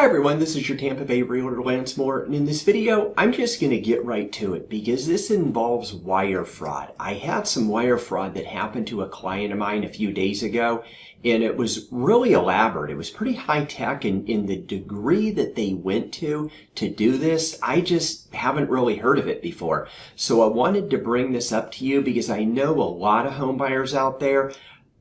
Hi everyone, this is your Tampa Bay Realtor Lance Mohr, and in this video I'm just going to get right to it because this involves wire fraud. I had some wire fraud that happened to a client of mine a few days ago, and it was really elaborate. It was pretty high tech, and in the degree that they went to do this, I just haven't really heard of it before. So I wanted to bring this up to you because I know a lot of home buyers out there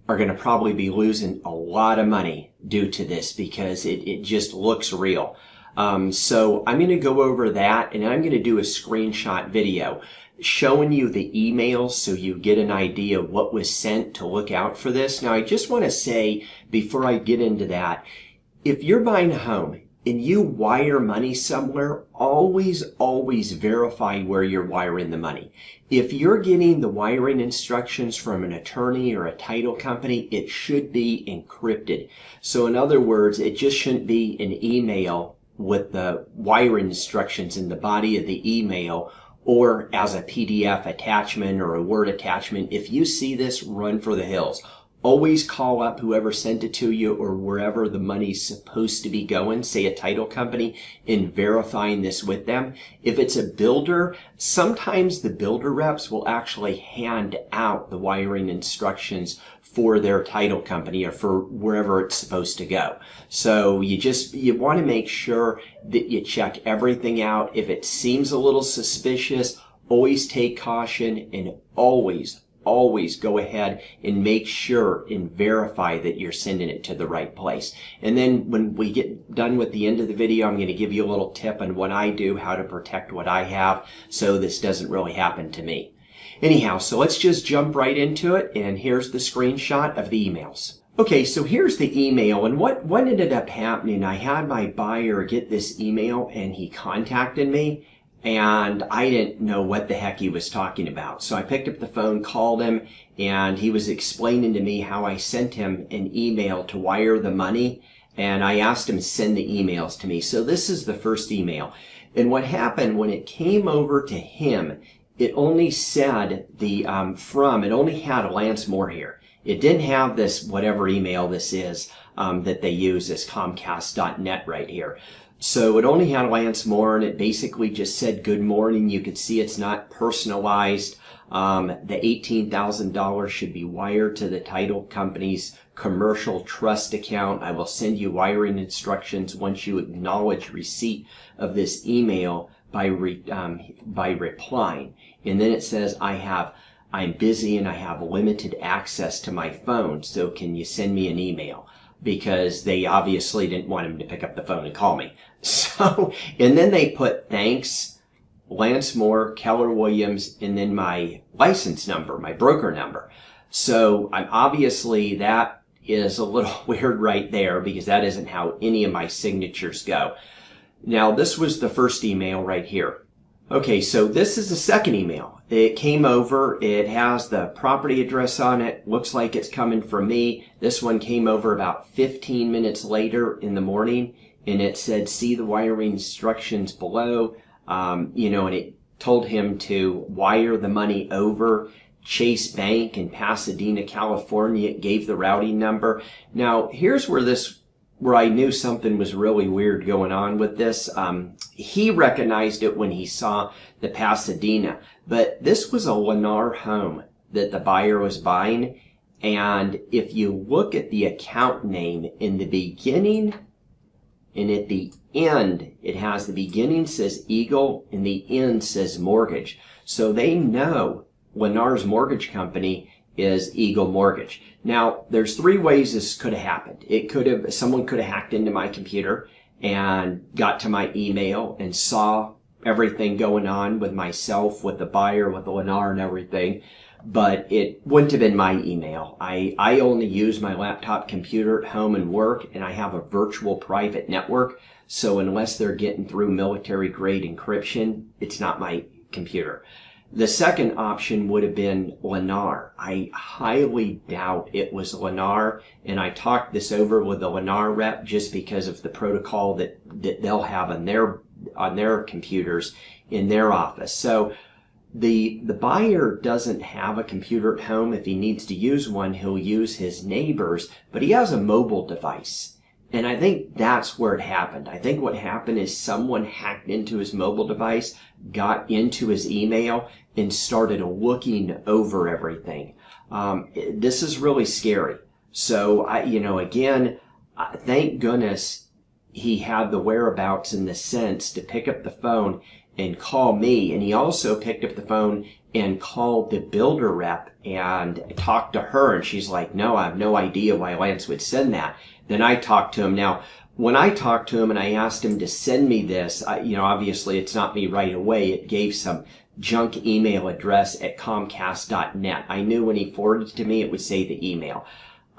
are going to probably be losing a lot of money due to this because it just looks real. So I'm going to go over that, and I'm going to do a screenshot video showing you the emails so you get an idea of what was sent to look out for this. Now, I just want to say before I get into that, if you're buying a home and you wire money somewhere, always verify where you're wiring the money. If you're getting the wiring instructions from an attorney or a title company, it should be encrypted. So in other words, it just shouldn't be an email with the wiring instructions in the body of the email or as a PDF attachment or a Word attachment. If you see this, run for the hills. Always call up whoever sent it to you or wherever the money's supposed to be going, say a title company, and verifying this with them. If it's a builder, sometimes the builder reps will actually hand out the wiring instructions for their title company or for wherever it's supposed to go. So you want to make sure that you check everything out. If it seems a little suspicious, always take caution, and always go ahead and make sure and verify that you're sending it to the right place. And then when we get done with the end of the video, I'm going to give you a little tip on what I do, how to protect what I have, so this doesn't really happen to me. Anyhow, so let's just jump right into it, and here's the screenshot of the emails. Okay, so here's the email, and what ended up happening, I had my buyer get this email, and he contacted me, and I didn't know what the heck he was talking about. So I picked up the phone, called him, and he was explaining to me how I sent him an email to wire the money, and I asked him to send the emails to me. So this is the first email. And what happened when it came over to him, it only said it only had Lance Mohr here. It didn't have this, whatever email this is that they use, this Comcast.net right here. So it only had Lance Mohr, and it basically just said good morning. You could see it's not personalized. The $18,000 should be wired to the title company's commercial trust account. I will send you wiring instructions once you acknowledge receipt of this email by replying. And then it says, I'm busy and I have limited access to my phone, so can you send me an email? Because they obviously didn't want him to pick up the phone and call me. So, and then they put thanks, Lance Mohr, Keller Williams, and then my license number, my broker number. So obviously that is a little weird right there because that isn't how any of my signatures go. Now this was the first email right here. Okay, so this is the second email. It came over, it has the property address on it, looks like it's coming from me. This one came over about 15 minutes later in the morning, and it said, see the wiring instructions below, and it told him to wire the money over Chase Bank in Pasadena, California. It gave the routing number. Now, here's where I knew something was really weird going on with this. He recognized it when he saw the Pasadena, but this was a Lennar home that the buyer was buying. And if you look at the account name in the beginning and at the end, it has the beginning says Eagle and the end says Mortgage. So they know Lennar's mortgage company is Eagle Mortgage. Now, there's three ways this could have happened. Someone could have hacked into my computer and got to my email and saw everything going on with myself, with the buyer, with the Lennar and everything, but it wouldn't have been my email. I only use my laptop computer at home and work, and I have a virtual private network, so unless they're getting through military grade encryption, it's not my computer. The second option would have been Lennar. I highly doubt it was Lennar, and I talked this over with the Lennar rep just because of the protocol that they'll have on their computers in their office. So the buyer doesn't have a computer at home. If he needs to use one, he'll use his neighbor's, but he has a mobile device. And I think that's where it happened. I think what happened is someone hacked into his mobile device, got into his email, and started looking over everything. This is really scary. So, thank goodness he had the whereabouts in the sense to pick up the phone and call me. And he also picked up the phone and called the builder rep and talked to her. And she's like, no, I have no idea why Lance would send that. Then I talked to him. Now, when I talked to him and I asked him to send me this, obviously it's not me right away. It gave some junk email address at Comcast.net. I knew when he forwarded it to me, it would say the email.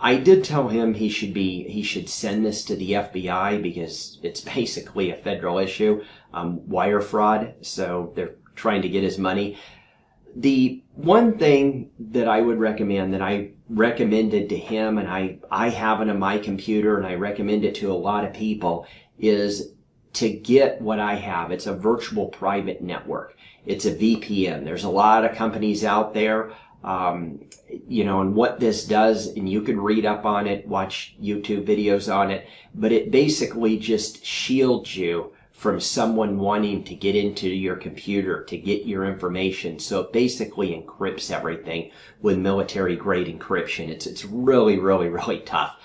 I did tell him he should send this to the FBI because it's basically a federal issue, wire fraud. So they're trying to get his money. The one thing that I would recommend, that I recommended to him, and I have it on my computer and I recommend it to a lot of people, is to get what I have. It's a virtual private network. It's a VPN. There's a lot of companies out there, and what this does, and you can read up on it, watch YouTube videos on it, but it basically just shields you from someone wanting to get into your computer to get your information. So it basically encrypts everything with military grade encryption. It's really, really, really tough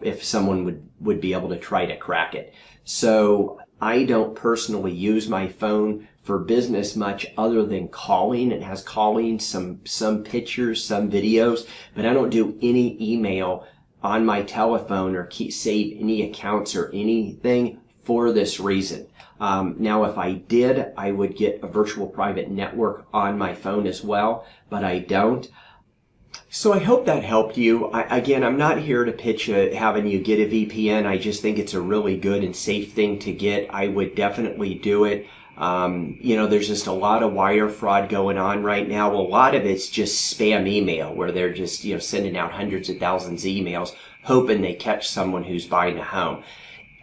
if someone would be able to try to crack it. So I don't personally use my phone for business much other than calling. It has calling, some pictures, some videos, but I don't do any email on my telephone or save any accounts or anything for this reason. Now, if I did, I would get a virtual private network on my phone as well, but I don't. So I hope that helped you. Again, I'm not here to pitch having you get a VPN. I just think it's a really good and safe thing to get. I would definitely do it. There's just a lot of wire fraud going on right now. A lot of it's just spam email where they're just, sending out hundreds of thousands of emails hoping they catch someone who's buying a home.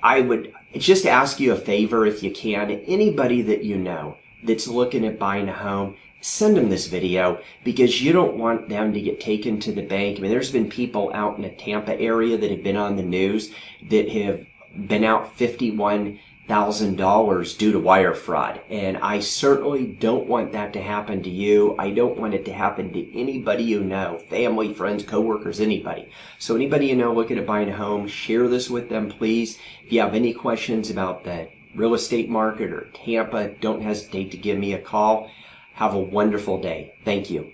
I would just ask you a favor if you can. Anybody that you know that's looking at buying a home, send them this video because you don't want them to get taken to the bank. I mean, there's been people out in the Tampa area that have been on the news that have been out $51,000 due to wire fraud. And I certainly don't want that to happen to you. I don't want it to happen to anybody you know, family, friends, coworkers, anybody. So anybody you know looking at buying a home, share this with them, please. If you have any questions about the real estate market or Tampa, don't hesitate to give me a call. Have a wonderful day. Thank you.